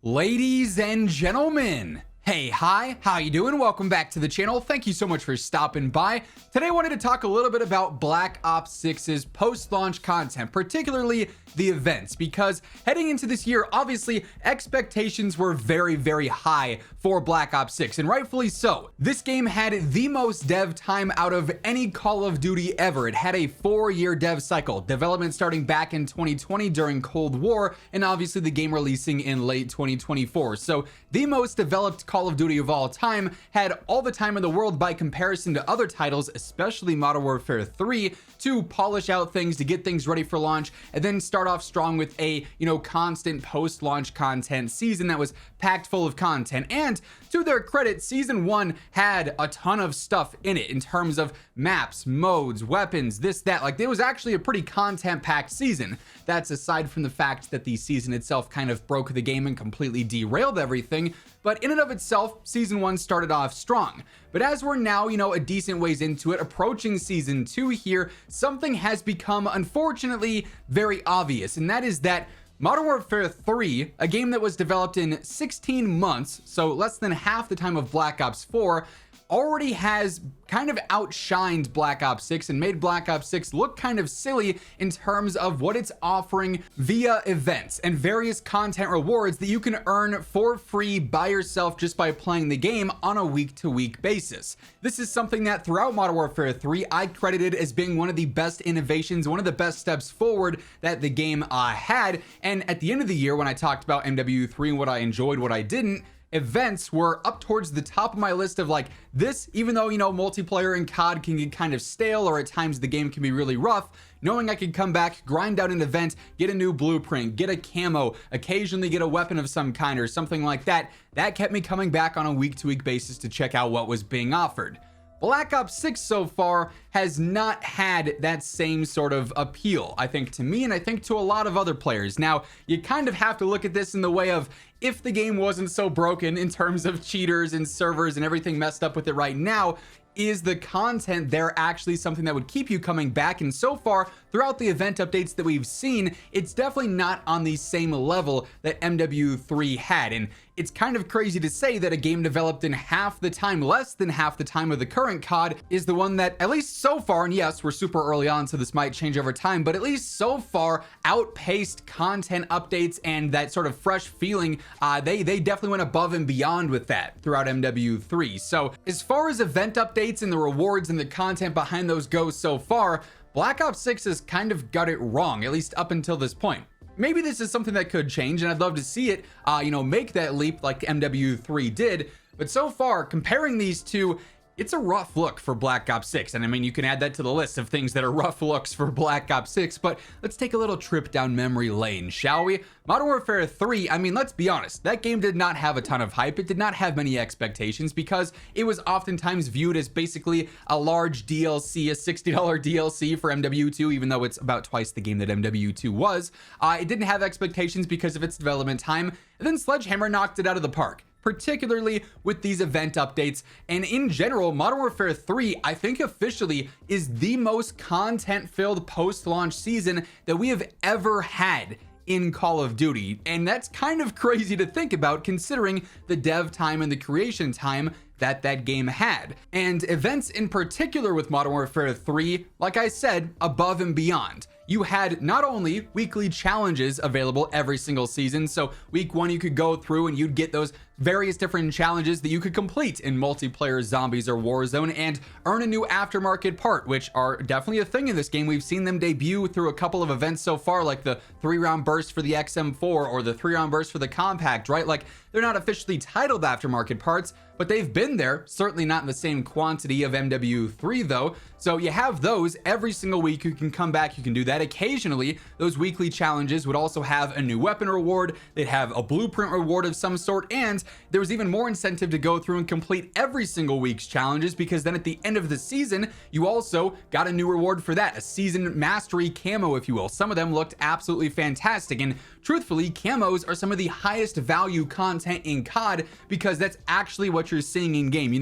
Ladies and gentlemen, hey, hi, how you doing? Welcome back to the channel. Thank you so much for stopping by. Today I wanted to talk a little bit about Black Ops 6's post-launch content, particularly the events, because heading into this year, obviously expectations were very high for Black Ops 6, and rightfully so. This game had the most dev time out of any Call of Duty ever. It had a 4-year dev cycle, development starting back in 2020 during Cold War, and obviously the game releasing in late 2024. So the most developed Call of Duty of all time had all the time in the world by comparison to other titles, especially Modern Warfare 3, to polish out things, to get things ready for launch, and then start off strong with a constant post-launch content season that was packed full of content. And to their credit, season 1 had a ton of stuff in it in terms of maps, modes, weapons, this, that. Like, it was actually a pretty content-packed season. That's aside from the fact that the season itself kind of broke the game and completely derailed everything. But in and of itself, season 1 started off strong. But as we're now, a decent ways into it, approaching season 2 here, something has become, unfortunately, very obvious. And that is that Modern Warfare 3, a game that was developed in 16 months, so less than half the time of Black Ops 4, already has kind of outshined Black Ops 6 and made Black Ops 6 look kind of silly in terms of what it's offering via events and various content rewards that you can earn for free by yourself just by playing the game on a week-to-week basis. This is something that throughout Modern Warfare 3 I credited as being one of the best innovations, one of the best steps forward that the game had. And at the end of the year, when I talked about MW3 and what I enjoyed, what I didn't, events were up towards the top of my list of like this, even though, multiplayer in COD can get kind of stale or at times the game can be really rough, knowing I could come back, grind out an event, get a new blueprint, get a camo, occasionally get a weapon of some kind or something like that, that kept me coming back on a week-to-week basis to check out what was being offered. Black Ops 6 so far has not had that same sort of appeal, I think, to me, and I think to a lot of other players. Now, you kind of have to look at this in the way of, if the game wasn't so broken in terms of cheaters and servers and everything messed up with it right now, is the content there actually something that would keep you coming back? And so far, throughout the event updates that we've seen, it's definitely not on the same level that MW3 had. And it's kind of crazy to say that a game developed in half the time, less than half the time of the current COD, is the one that, at least so far, and yes, we're super early on, so this might change over time, but at least so far, outpaced content updates and that sort of fresh feeling. They definitely went above and beyond with that throughout MW3. So as far as event updates and the rewards and the content behind those go so far, Black Ops 6 has kind of got it wrong, at least up until this point. Maybe this is something that could change, and I'd love to see it, make that leap like MW3 did. But so far, comparing these two, it's a rough look for Black Ops 6. And I mean, you can add that to the list of things that are rough looks for Black Ops 6, but let's take a little trip down memory lane, shall we? Modern Warfare 3, I mean, let's be honest, that game did not have a ton of hype. It did not have many expectations because it was oftentimes viewed as basically a large DLC, a $60 DLC for MW2, even though it's about twice the game that MW2 was. It didn't have expectations because of its development time, and then Sledgehammer knocked it out of the park, particularly with these event updates. And in general, Modern Warfare 3, I think officially is the most content-filled post-launch season that we have ever had in Call of Duty. And that's kind of crazy to think about considering the dev time and the creation time that game had. And events in particular with Modern Warfare 3, like I said, above and beyond. You had not only weekly challenges available every single season, so week 1 you could go through and you'd get those various different challenges that you could complete in multiplayer, zombies, or Warzone and earn a new aftermarket part, which are definitely a thing in this game. We've seen them debut through a couple of events so far, like the 3-round burst for the XM4 or the 3-round burst for the Compact, right? Like, they're not officially titled aftermarket parts, but they've been there, certainly not in the same quantity of MW3 though. So you have those every single week. You can come back, you can do that. Occasionally, those weekly challenges would also have a new weapon reward. They'd have a blueprint reward of some sort, and there was even more incentive to go through and complete every single week's challenges, because then at the end of the season, you also got a new reward for that, a season mastery camo, if you will. Some of them looked absolutely fantastic, and truthfully, camos are some of the highest value content in COD because that's actually what you're seeing in game.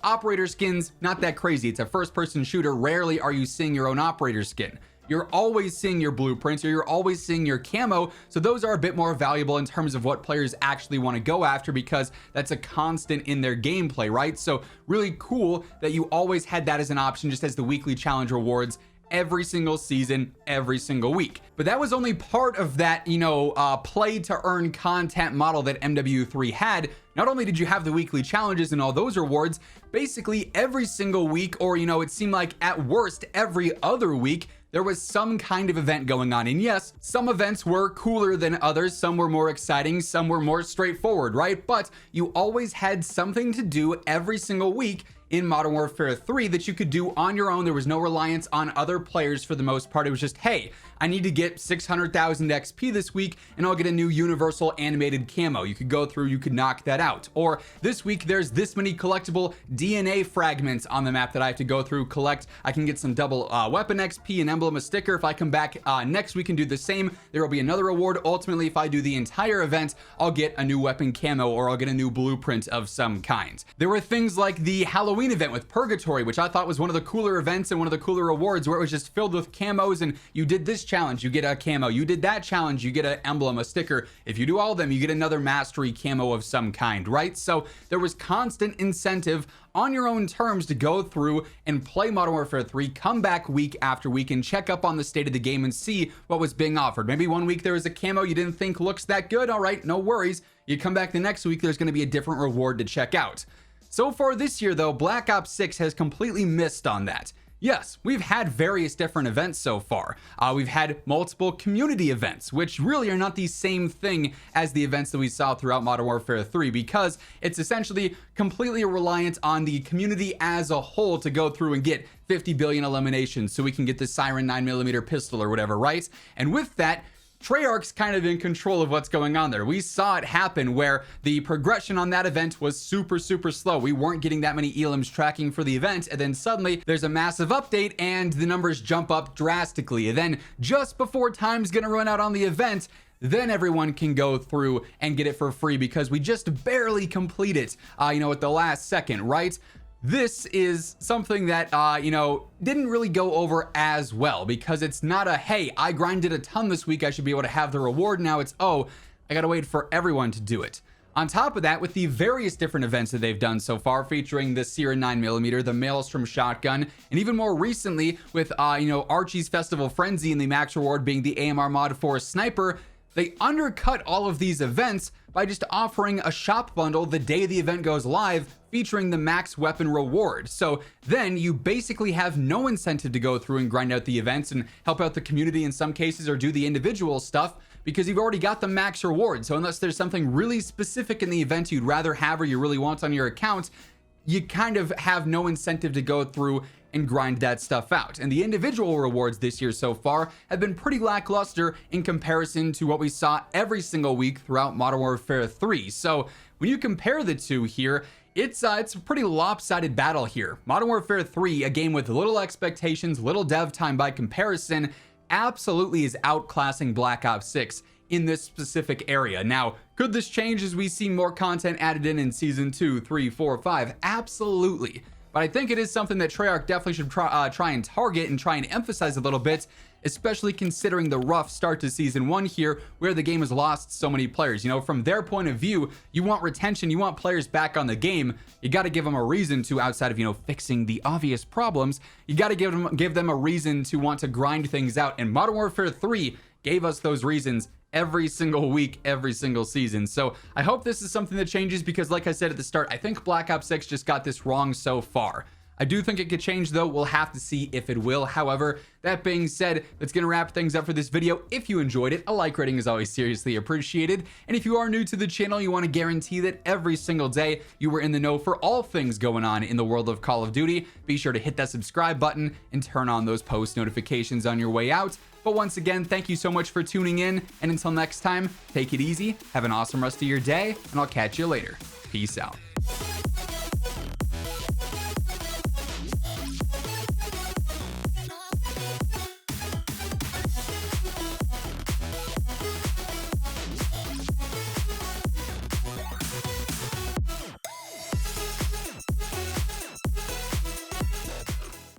Operator skins, not that crazy. It's a first-person shooter. Rarely are you seeing your own operator skin. you're always seeing your blueprints or you're always seeing your camo. So those are a bit more valuable in terms of what players actually want to go after, because that's a constant in their gameplay, right? So really cool that you always had that as an option, just as the weekly challenge rewards every single season, every single week. But that was only part of that, play to earn content model that MW3 had. Not only did you have the weekly challenges and all those rewards, basically every single week, or it seemed like at worst every other week, there was some kind of event going on. And yes, some events were cooler than others, some were more exciting, some were more straightforward, right? But you always had something to do every single week in Modern Warfare 3 that you could do on your own. There was no reliance on other players for the most part. It was just, hey, I need to get 600,000 XP this week and I'll get a new universal animated camo. You could go through, you could knock that out. Or this week there's this many collectible DNA fragments on the map that I have to go through, collect. I can get some double weapon XP, an emblem, a sticker. If I come back next week and do the same, there will be another reward. Ultimately, if I do the entire event, I'll get a new weapon camo or I'll get a new blueprint of some kind. There were things like the Halloween event with Purgatory, which I thought was one of the cooler events and one of the cooler rewards, where it was just filled with camos, and you did this challenge, you get a camo, you did that challenge, you get an emblem, a sticker. If you do all of them, you get another mastery camo of some kind, right? So there was constant incentive on your own terms to go through and play Modern Warfare 3, come back week after week and check up on the state of the game and see what was being offered. Maybe one week there was a camo you didn't think looks that good. All right, no worries. You come back the next week, there's going to be a different reward to check out. So far this year though, Black Ops 6 has completely missed on that. Yes, we've had various different events so far. We've had multiple community events, which really are not the same thing as the events that we saw throughout Modern Warfare 3, because it's essentially completely reliant on the community as a whole to go through and get 50 billion eliminations so we can get the Siren 9mm pistol or whatever, right? And with that, Treyarch's kind of in control of what's going on there. We saw it happen where the progression on that event was super slow. We weren't getting that many elims tracking for the event, and then suddenly there's a massive update and the numbers jump up drastically. And then just before time's gonna run out on the event, then everyone can go through and get it for free because we just barely complete it, at the last second, right? This is something that, didn't really go over as well, because it's not a, hey, I grinded a ton this week, I should be able to have the reward. Now it's, oh, I gotta wait for everyone to do it. On top of that, with the various different events that they've done so far, featuring the Siren 9mm, the Maelstrom shotgun, and even more recently with, Archie's Festival Frenzy and the max reward being the AMR mod for Sniper, they undercut all of these events by just offering a shop bundle the day the event goes live, featuring the max weapon reward. So then you basically have no incentive to go through and grind out the events and help out the community in some cases, or do the individual stuff, because you've already got the max reward. So unless there's something really specific in the event you'd rather have or you really want on your account, you kind of have no incentive to go through and grind that stuff out. And the individual rewards this year so far have been pretty lackluster in comparison to what we saw every single week throughout Modern Warfare 3. So when you compare the two here, it's a pretty lopsided battle here. Modern Warfare 3, a game with little expectations, little dev time by comparison, absolutely is outclassing Black Ops 6 in this specific area. Now, could this change as we see more content added in Season 2, 3, 4, 5? Absolutely. But I think it is something that Treyarch definitely should try and target and try and emphasize a little bit, especially considering the rough start to Season 1 here, where the game has lost so many players. From their point of view, you want retention, you want players back on the game. You got to give them a reason to, outside of, fixing the obvious problems, you got to give them a reason to want to grind things out. And Modern Warfare 3 gave us those reasons every single week, every single season. So I hope this is something that changes, because like I said at the start, I think Black Ops 6 just got this wrong so far. I do think it could change though. We'll have to see if it will. However, that being said, that's going to wrap things up for this video. If you enjoyed it, a like rating is always seriously appreciated. And if you are new to the channel, you want to guarantee that every single day you were in the know for all things going on in the world of Call of Duty, be sure to hit that subscribe button and turn on those post notifications on your way out. But once again, thank you so much for tuning in. And until next time, take it easy, have an awesome rest of your day, and I'll catch you later. Peace out.